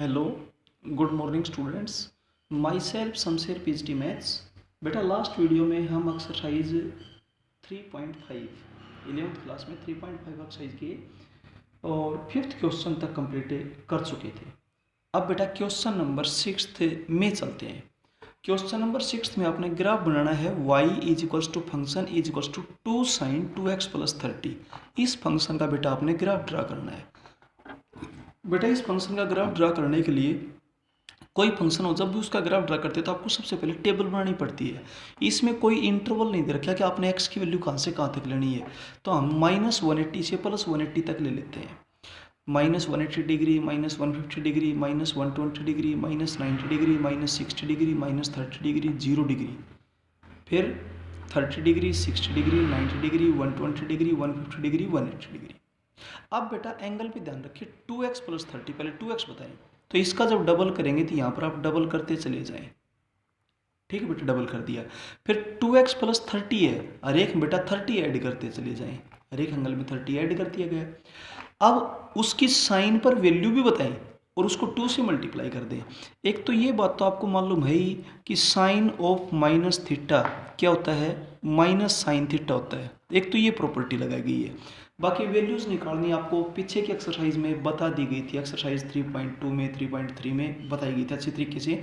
Hello, good morning students. My self Shamsher PhD maths. बेटा last video में हम exercise 3.5 11th class में 3.5 exercise किए और 5th क्वेश्चन तक कंप्लीट कर चुके थे। अब बेटा क्वेश्चन नंबर 6 में चलते हैं। क्वेश्चन नंबर 6 में आपने ग्राफ बनाना है y is equals to function is equals to 2 sin 2x plus 30। इस फंक्शन का बेटा आपने ग्राफ ड्रा करना है। बेटा इस फंक्शन का ग्राफ ड्रा करने के लिए कोई फंक्शन हो, जब भी उसका ग्राफ ड्रा करते हैं तो आपको सबसे पहले टेबल बनानी पड़ती है। इसमें कोई इंटरवल नहीं दे रखा कि आपने एक्स की वैल्यू कहाँ से कहाँ तक लेनी है, तो हम -180 से +180 तक ले लेते हैं। -180 degree, -150 degree, -120 degree, -90 degree, -60 degree, -30 degree, 0 degree, फिर 30 degree, 60 degree, 90 degree, 120 degree, 150 degree, 180 degree. अब बेटा एंगल पे ध्यान रखिए 2x प्लस 30, पहले 2x बताएं, तो इसका जब डबल करेंगे तो यहाँ पर आप डबल करते चले जाएं। ठीक है बेटा, डबल कर दिया। फिर 2x प्लस 30 है, हर एक बेटा 30 ऐड करते चले जाएं, हर एक एंगल में 30 ऐड कर दिया गया। अब उसकी साइन पर वैल्यू भी बताएं और उसको 2 से मल्टीप्लाई कर दें। एक तो ये बात तो आपको मालूम है ही कि साइन ऑफ माइनस थीटा क्या होता है, माइनस साइन थीटा होता है। एक तो ये प्रॉपर्टी लगाई गई है। बाकी वैल्यूज़ निकालनी आपको पीछे की एक्सरसाइज में बता दी गई थी। एक्सरसाइज 3.2 में 3.3 में बताई गई थी अच्छी तरीके से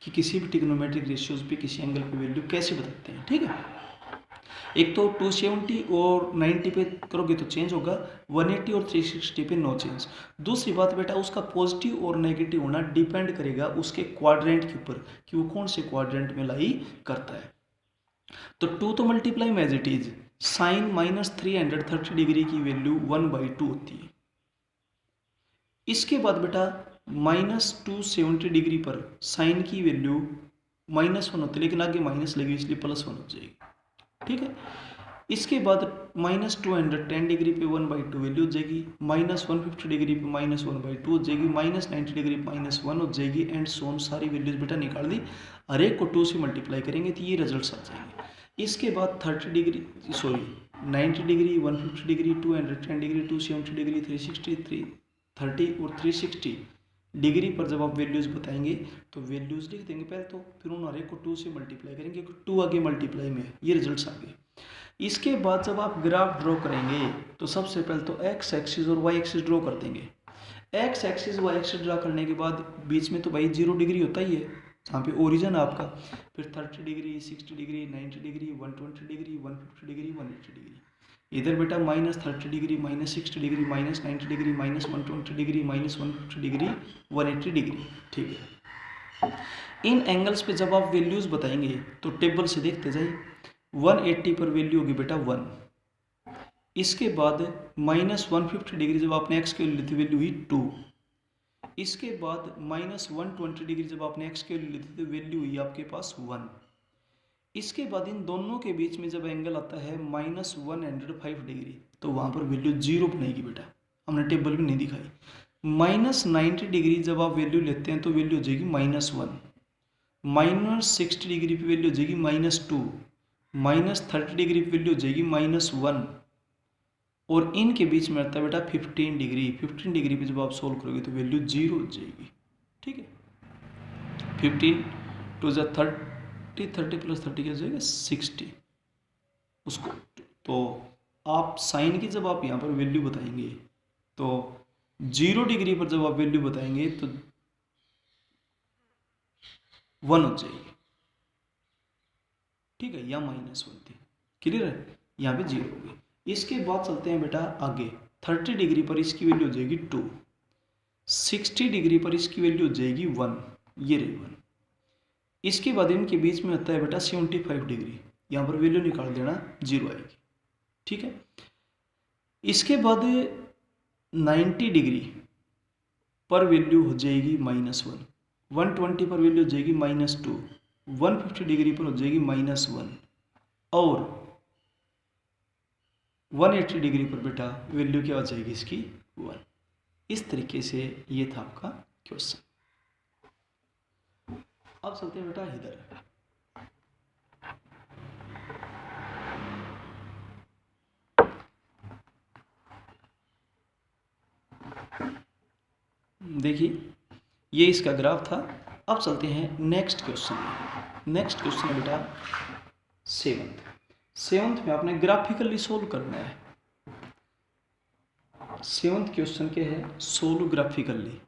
कि किसी भी ट्रिग्नोमेट्रिक रेशियोज पे किसी एंगल पे वैल्यू कैसे बताते हैं। ठीक है, एक तो 270 और 90 पे करोगे तो चेंज होगा, 180 और 360 पे नो चेंज। दूसरी बात बेटा उसका पॉजिटिव और नेगेटिव होना डिपेंड करेगा उसके क्वाड्रेंट के ऊपर कि वो कौन से क्वाड्रेंट में लाई करता है। तो 2 तो मल्टीप्लाई में as it is sine -330 degree की वैल्यू 1/2 होती है। इसके बाद बेटा -270 डिग्री पर साइन की वैल्यू -1 होती है, लेकिन आगे माइनस लगी इसलिए +1 हो जाएगी। ठीक है, इसके बाद -210 डिग्री पे 1/2 वैल्यू हो जाएगी, -150 डिग्री पे -1/2 हो जाएगी, -90 डिग्री पे -1 हो जाएगी, एंड सोन सारी वैल्यूज बेटा निकाल दी। हर एक को 2 से मल्टीप्लाई करेंगे तो ये रिजल्ट्स आ जाएंगे। इसके बाद 90 डिग्री 150 डिग्री, 210 डिग्री, 270 डिग्री, 360, 30 और 360 डिग्री पर जब आप वैल्यूज़ बताएंगे तो वैल्यूज़ लिख देंगे पहले तो, फिर उन हर एक को 2 से मल्टीप्लाई करेंगे, 2 आगे मल्टीप्लाई में ये रिजल्ट्स आ गए। इसके बाद जब आप ग्राफ ड्रॉ करेंगे तो सबसे पहले तो एक्स एक्सिस और वाई एक्सिस ड्रॉ कर देंगे। X axis Y axis draw करने के बाद बीच में तो भाई 0 डिग्री होता ही है जहाँ पे ओरिजिन है आपका। फिर 30 degree, 60 degree, 90 degree, 120 degree, 150 degree, 180 degree. इधर बेटा -30 degree, -60 degree, -90 degree, -120 degree, -150 degree, 180 degree. ठीक है, इन एंगल्स पे जब आप वैल्यूज़ बताएंगे तो टेबल से देखते जाइए। 180 पर वैल्यू होगी बेटा 1। इसके बाद -150 डिग्री जब आपने एक्स की वैल्यू ली थी वैल्यू हुई 2। इसके बाद -120 डिग्री जब आपने एक्स की वैल्यू ली थी तो वैल्यू हुई आपके पास 1। इसके बाद इन दोनों के बीच में जब एंगल आता है -105 डिग्री तो वहाँ पर वैल्यू 0 बनेगी बेटा, हमने टेबल में नहीं दिखाई। -90 डिग्री जब आप वैल्यू लेते हैं तो वैल्यू हो जाएगी -1। -60 डिग्री पे वैल्यू हो जाएगी -2। -30 डिग्री पे वैल्यू हो जाएगी -1। और इनके बीच में आता है बेटा 15 डिग्री। 15 डिग्री पे जब आप सोल्व करोगे तो वैल्यू 0 हो जाएगी। ठीक है, 15 टू ज़ा 30, 30 प्लस 30 क्या हो जाएगा 60 उसको। तो आप साइन की जब आप यहाँ पर वैल्यू बताएंगे तो 0 डिग्री पर जब आप वैल्यू बताएंगे तो 1 हो जाएगी। ठीक है, या -1 थी। क्लियर है, यहाँ पे 0 हो गई। इसके बाद चलते हैं बेटा आगे। 30 डिग्री पर इसकी वैल्यू हो जाएगी 2। 60 डिग्री पर इसकी वैल्यू हो जाएगी 1, ये रही 1। इसके बाद इनके बीच में होता है बेटा 75 डिग्री, यहाँ पर वैल्यू निकाल देना 0 आएगी। ठीक है, इसके बाद 90 डिग्री पर वैल्यू हो जाएगी -1। 120 पर वैल्यू हो जाएगी -2। 150 डिग्री पर हो जाएगी -1 और 180 डिग्री पर बेटा वैल्यू क्या हो जाएगी इसकी 1। इस तरीके से ये था आपका क्वेश्चन। अब चलते हैं बेटा इधर। देखिए ये इसका ग्राफ था। अब चलते हैं नेक्स्ट क्वेश्चन में। नेक्स्ट क्वेश्चन है बेटा सेवंथ में आपने ग्राफिकली सोल्व करना है। सेवंथ क्वेश्चन के है solve graphically.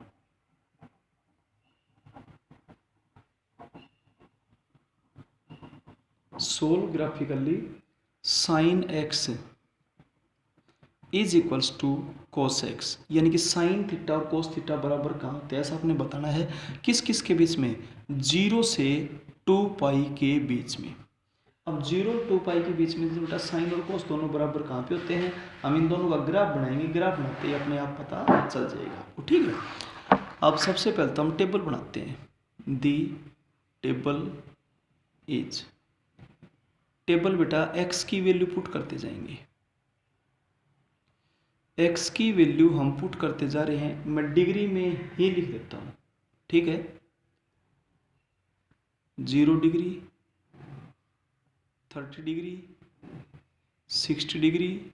Solve graphically sine X is equals to cos X, यानी कि साइन थीटा और कोस थीटा बराबर कहाँ होते हैं ऐसा आपने बताना है। किस किस के बीच में? 0 से 2 पाई के बीच में। अब 0 और 2 पाई के बीच में बेटा साइन और कोस दोनों बराबर कहाँ पे होते हैं? हम इन दोनों का ग्राफ बनाएंगे, ग्राफ बनाते ही अपने आप पता चल जाएगा, ठीक है। अब सबसे पहले तो हम टेबल बनाते हैं। दी टेबल इज, टेबल बेटा एक्स की वैल्यू पुट करते जाएंगे। एक्स की वैल्यू हम पुट करते जा रहे हैं, मैं डिग्री में ही लिख देता हूं, ठीक है। 0 degree, 30 degree, 60 degree,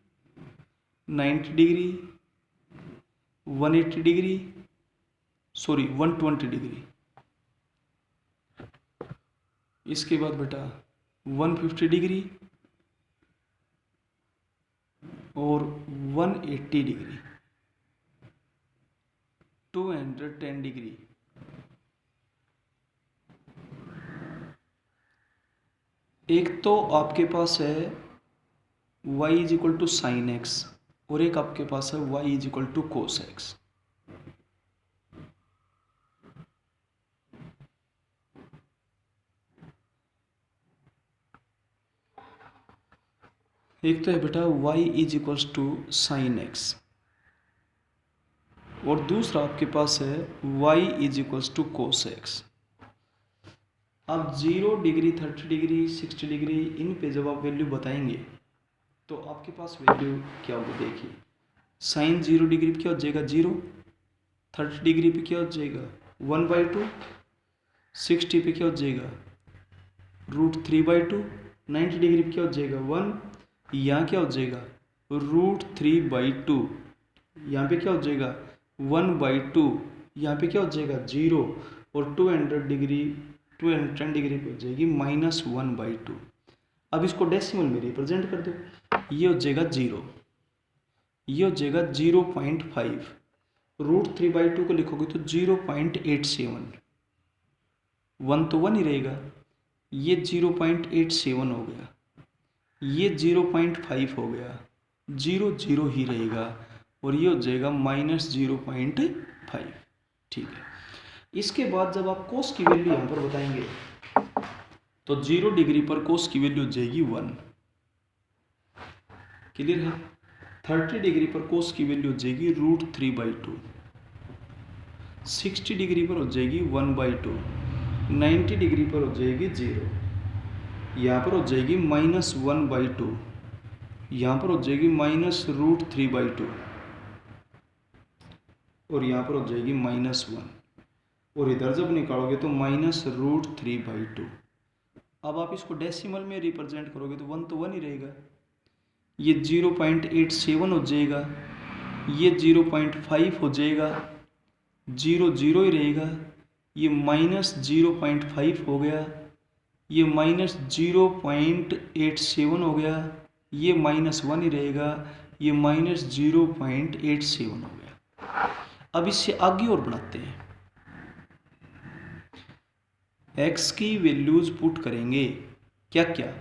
90 degree, 180 degree, sorry 120 degree. इसके बाद बेटा 150 डिग्री और 180 डिग्री, 210 डिग्री। एक तो आपके पास है y is equal to sine X और एक आपके पास है y is equal to cos X. एक तो है बेटा y is equals to sine X और दूसरा आपके पास है y is equals to cos X. अब 0 डिग्री, 30 डिग्री, 60 डिग्री, इन पे जब आप वैल्यू बताएंगे तो आपके पास वैल्यू क्या होगी? देखिए साइन 0 डिग्री पे क्या हो जाएगा? 0। 30 डिग्री पे क्या हो जाएगा? 1/2। 60 पे क्या हो जाएगा? √3/2। 90 डिग्री पे क्या हो जाएगा? 1। यहाँ क्या हो जाएगा? √3/2। यहाँ पे क्या हो जाएगा? 1/2। यहाँ पे क्या हो जाएगा? 0। और 210 डिग्री पे हो जाएगी -1/2। अब इसको डेसिमल में रिप्रेजेंट कर दो, ये हो जाएगा 0, ये हो जाएगा 0.5। √3/2 को लिखोगे तो 0.87, 1 तो 1 ही रहेगा, ये 0.87 हो गया, ये 0.5 हो गया, 0 0 ही रहेगा और ये हो जाएगा -0.5, ठीक है। इसके बाद जब आप कोस की वैल्यू यहाँ पर बताएंगे तो 0 डिग्री पर कोस की वैल्यू हो जाएगी 1, क्लियर है। 30 डिग्री पर कोस की वैल्यू हो जाएगी √3/2, 60 डिग्री पर हो जाएगी 1/2, 90 डिग्री पर हो जाएगी 0, यहाँ पर हो जाएगी -1/2, यहाँ पर हो जाएगी -√3/2 और यहाँ पर हो जाएगी -1 और इधर जब निकालोगे तो -√3/2। अब आप इसको डेसिमल में रिप्रेजेंट करोगे तो 1 तो 1 ही रहेगा, ये 0.87 हो जाएगा, ये 0.5 हो जाएगा, 0 0 ही रहेगा, ये -0.5 हो गया, ये -0.87 हो गया, ये -1 ही रहेगा, ये -0.87 हो गया। अब इससे आगे और बढ़ाते हैं, x की वैल्यूज पुट करेंगे, क्या क्या?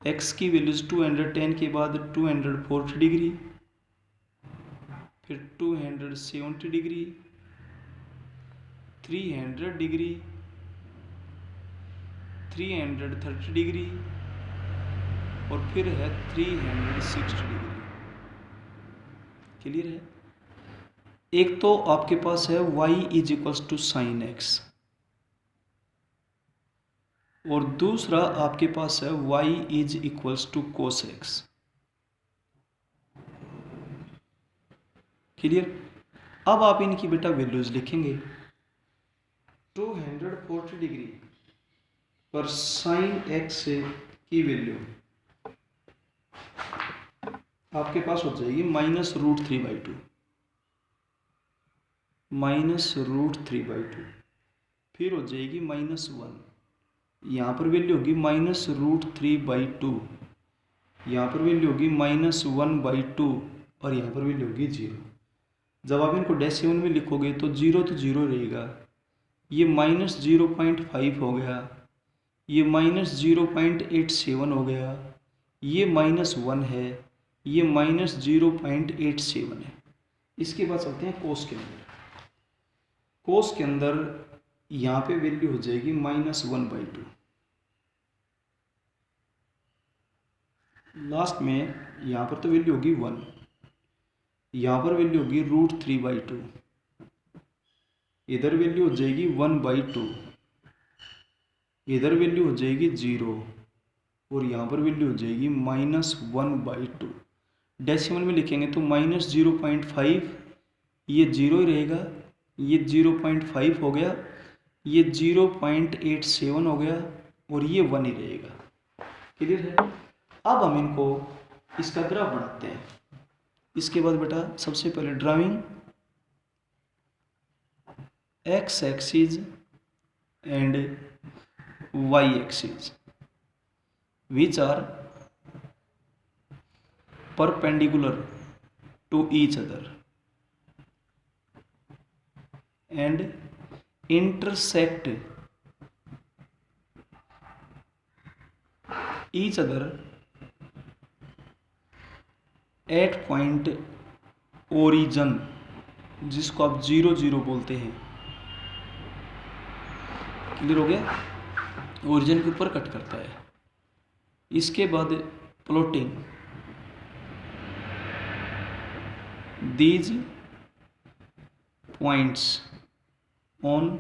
x की वैल्यूज 210 के बाद 240 डिग्री, फिर 270 डिग्री, 300 डिग्री, 330 डिग्री और फिर है 360 डिग्री, क्लियर है। एक तो आपके पास है y is equals to sine X और दूसरा आपके पास है y is equals to cos X, clear. अब आप इनकी बेटा वैल्यूज लिखेंगे। 240 डिग्री पर साइन एक्स की वैल्यू आपके पास हो जाएगी -√3/2, -√3/2, फिर हो जाएगी -1, यहाँ पर वैल्यू होगी -√3/2, यहाँ पर वैल्यू होगी -1/2 और यहाँ पर वैल्यू होगी 0। जब आप इनको डेसिमल में लिखोगे तो 0 तो 0 रहेगा, ये -0.5 हो गया, ये -0.87 हो गया, ये -1 है, ये -0.87 है। इसके बाद चलते हैं कोस के अंदर। कोस के अंदर यहाँ पे वैल्यू हो जाएगी -1/2, लास्ट में यहाँ पर तो वैल्यू होगी 1, यहाँ पर वैल्यू होगी √3/2, इधर वैल्यू हो जाएगी 1/2, इधर वैल्यू हो जाएगी 0 और यहाँ पर वैल्यू हो जाएगी -1/2। डेसिमल में लिखेंगे तो -0.5, ये 0 ही रहेगा, ये 0.5 हो गया, ये 0.87 हो गया और ये 1 ही रहेगा। क्लियर है? अब हम इनको इसका ग्राफ बनाते हैं। इसके बाद बेटा सबसे पहले drawing x axis and y axis which are perpendicular to each other and intersect each other at point origin, जिसको आप 0 0 बोलते हैं। क्लियर हो गया? ओरिजिन के ऊपर कट करता है। इसके बाद plotting these points on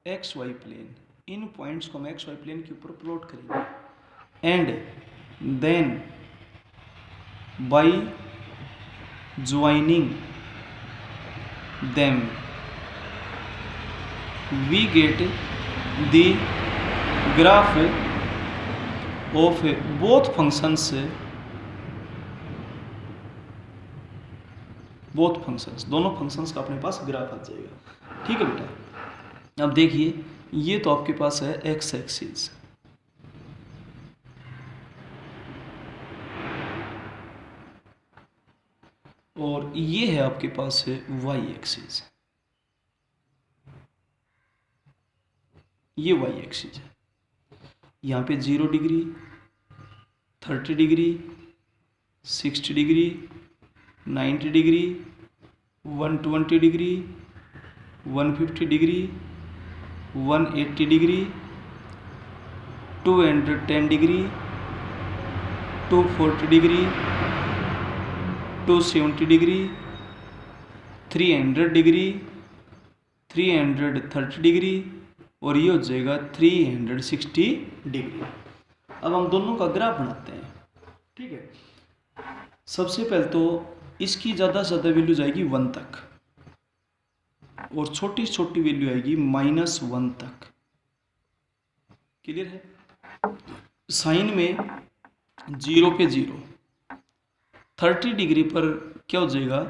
XY plane, इन पॉइंट्स को हम XY प्लेन के ऊपर प्लॉट करेंगे। And then by joining them we get the graph of both functions, दोनों फंक्शंस का अपने पास ग्राफ आ जाएगा। ठीक है बेटा, अब देखिए ये तो आपके पास है x एक्सिस, और ये है आपके पास है y एक्सिस, ये y एक्सिस है। यहाँ पे 0 degree, 30 degree, 60 degree, 90 degree, 120 degree, 150 degree, 180 degree, 210 degree, 240 degree, 270 degree, 300 degree, 330 degree और ये हो जाएगा 360 डिग्री। अब हम दोनों का ग्राफ बनाते हैं। ठीक है, सबसे पहले तो इसकी ज़्यादा से ज़्यादा वैल्यू जाएगी 1 तक और छोटी छोटी वैल्यू आएगी -1 तक। क्लियर है? साइन में 0 पे 0, 30 डिग्री पर क्या हो जाएगा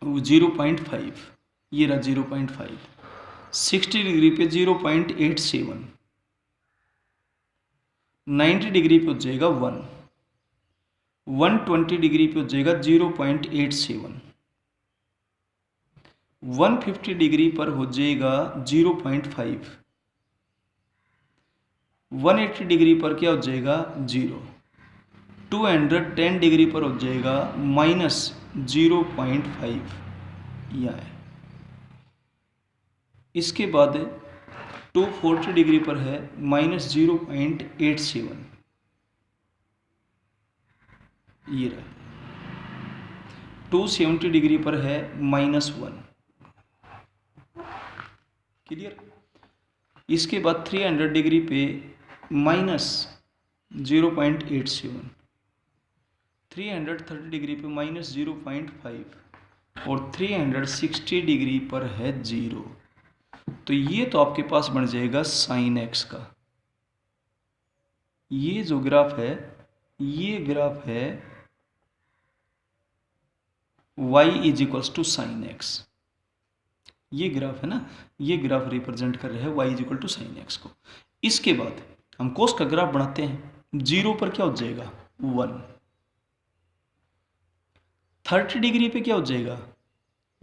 0.5, ये रहा 0.5, 60 डिग्री पे 0.87, 90 डिग्री पे हो जाएगा 1, 120 डिग्री पे हो जाएगा 0.87, 150 डिग्री पर हो जाएगा 0.5, 180 डिग्री पर क्या हो जाएगा 0, 210 डिग्री पर हो जाएगा -0.5, यह है। इसके बाद 240 डिग्री पर है -0.87, ये रहा। 270 डिग्री पर है -1। क्लियर? इसके बाद 300 डिग्री पे -0.87, 330 डिग्री पे -0.5 और 360 डिग्री पर है 0। तो ये तो आपके पास बन जाएगा sin x का। ये जो ग्राफ है, ये ग्राफ है y = sin x। ये ग्राफ है ना, ये ग्राफ रिप्रेजेंट कर रहा है y is equal to sine X को। इसके बाद हम कोस का ग्राफ बनाते हैं। 0 पर क्या हो जाएगा 1, 30 डिग्री पे क्या हो जाएगा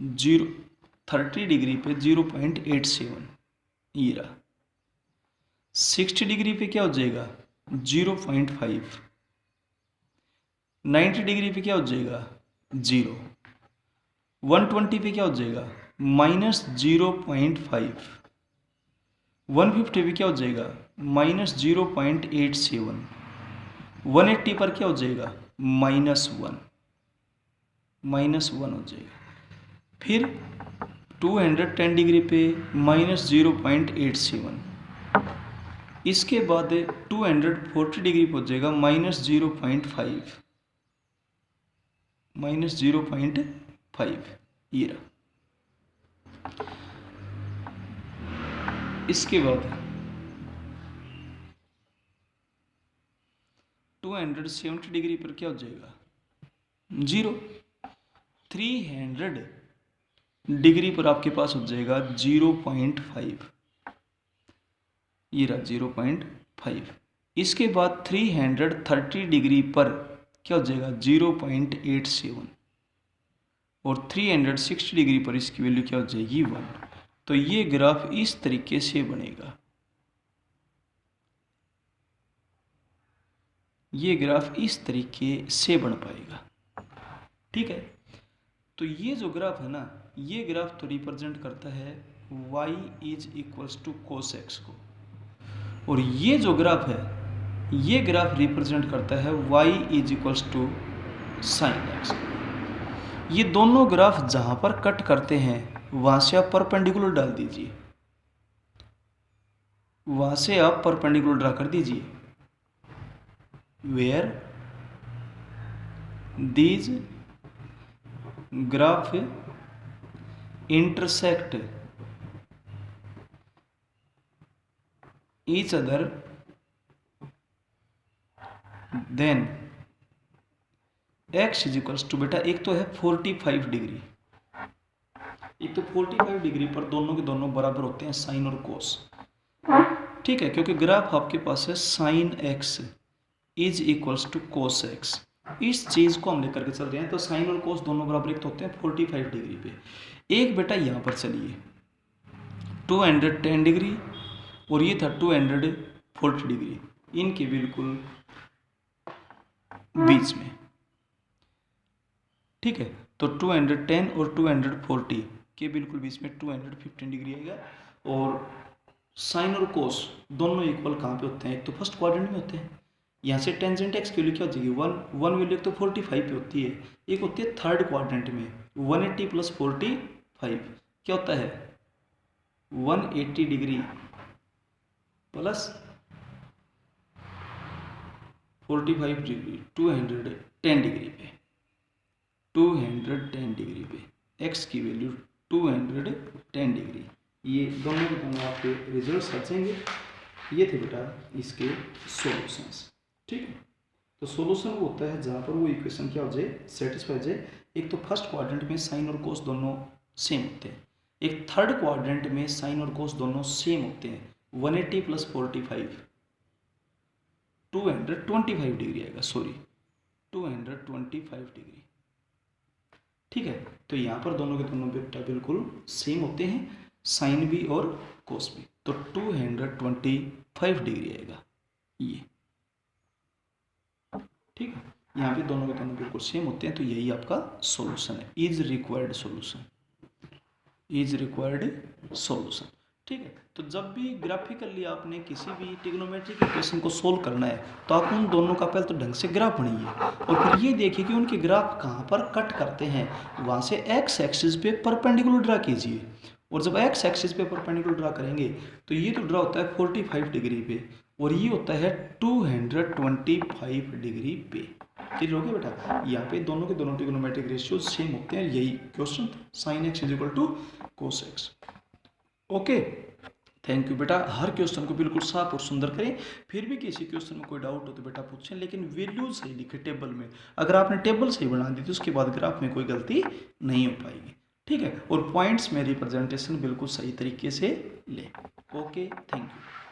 0, 30 डिग्री पे 0.87 ये रहा। 60 डिग्री पे क्या हो जाएगा 0.5, 90 डिग्री पे क्या हो जाएगा 0, 120 पे क्या हो जाएगा -0.5, 150 पे क्या हो जाएगा -0.87, 180 पर क्या हो जाएगा -1 हो जाएगा। फिर 210 डिग्री पे -0.87, इसके बाद 240 डिग्री पे हो जाएगा -0.5 ये रहा। इसके बाद 270 डिग्री पर क्या हो जाएगा 0, 300 डिग्री पर आपके पास हो जाएगा 0.5 ये रहा 0.5। इसके बाद 330 डिग्री पर क्या हो जाएगा 0.87 और 360 डिग्री पर इसकी वैल्यू क्या हो जाएगी 1। तो ये ग्राफ इस तरीके से बनेगा, ये ग्राफ इस तरीके से बन पाएगा। ठीक है, तो ये जो ग्राफ है ना, ये ग्राफ तो रिप्रेजेंट करता है y is equals to cos X को, और ये जो ग्राफ है ये ग्राफ रिप्रेजेंट करता है y is equals to sine X. ये दोनों ग्राफ जहां पर कट करते हैं वहां से आप परपेंडिकुलर डाल दीजिए, वहां से आप परपेंडिकुलर ड्रा कर दीजिए। Where these graph intersect each other then x is equals to, बेटा एक तो है 45 डिग्री, एक तो 45 डिग्री पर दोनों के दोनों बराबर होते हैं साइन और कोस। ठीक है, क्योंकि ग्राफ आपके पास है sine x is equals to cos x, इस चीज को हम लेकर के चल रहे हैं। तो साइन और कोस दोनों बराबर एक तो होते हैं 45 डिग्री पे। एक बेटा यहां पर चलिए 210 डिग्री और ये था 240 डिग्री, इनके बिल्कुल बीच में। ठीक है, तो 210 और 240 के बिल्कुल बीच में 215 डिग्री आएगा। और साइन और कोस दोनों इक्वल कहाँ पे होते हैं, एक तो फर्स्ट क्वाड्रेंट में होते हैं। यहाँ से टेंजेंट एक्स की वैल्यू क्या हो जाएगी 1 वैल्यू तो 45 पे होती है, एक होती है थर्ड क्वाड्रेंट में 180 प्लस 45 क्या होता है 180 डिग्री प्लस 45 डिग्री 210 डिग्री पे, 210 डिग्री पे x की वैल्यू 210 डिग्री। ये दोनों के दोनों आपके रिजल्ट्स आ जाएंगे। ये थे बेटा इसके सॉल्यूशंस। ठीक है, तो सॉल्यूशन वो होता है जहाँ पर वो इक्वेशन क्या हो जाए सेटिस्फाई हो जाए। एक तो फर्स्ट क्वाड्रेंट में साइन और कोस दोनों सेम होते हैं, एक थर्ड क्वाड्रेंट में साइन और कोस दोनों सेम होते हैं। 180 प्लस 45 225 डिग्री आएगा, सॉरी 225 डिग्री। ठीक है, तो यहाँ पर दोनों के दोनों बेटा बिल्कुल सेम होते हैं, साइन भी और कोस भी, तो 225 डिग्री आएगा ये। ठीक है, यहाँ पे दोनों के दोनों बिल्कुल सेम होते हैं, तो यही आपका सॉल्यूशन है, is required solution, is required solution. ठीक है, तो जब भी ग्राफिकली आपने किसी भी ट्रिग्नोमेट्रिक इक्वेशन को सोल्व करना है तो आप उन दोनों का पहले तो ढंग से ग्राफ बनाइए और फिर ये देखिए कि उनके ग्राफ कहाँ पर कट करते हैं, वहाँ से एक्स एक्सिस पे परपेंडिकुलर ड्रा कीजिए। और जब एक्स एक्सिस पे परपेंडिकुलर ड्रा करेंगे तो ये तो ड्रा होता है 45 डिग्री पे और ये होता है 225 डिग्री पे। क्लियर हो गया बेटा, यहाँ पे दोनों के दोनों ट्रिग्नोमेट्रिक रेशियो सेम होते हैं, यही question sine X is equal to cos X. Okay, thank you बेटा। हर क्वेश्चन को बिल्कुल साफ और सुंदर करें। फिर भी किसी क्वेश्चन में कोई डाउट हो तो बेटा पूछें, लेकिन वैल्यूज सही लिखे टेबल में। अगर आपने टेबल सही बना दी तो उसके बाद ग्राफ में कोई गलती नहीं हो पाएगी। ठीक है, और पॉइंट्स में रिप्रेजेंटेशन बिल्कुल सही तरीके से ले। Okay, thank you.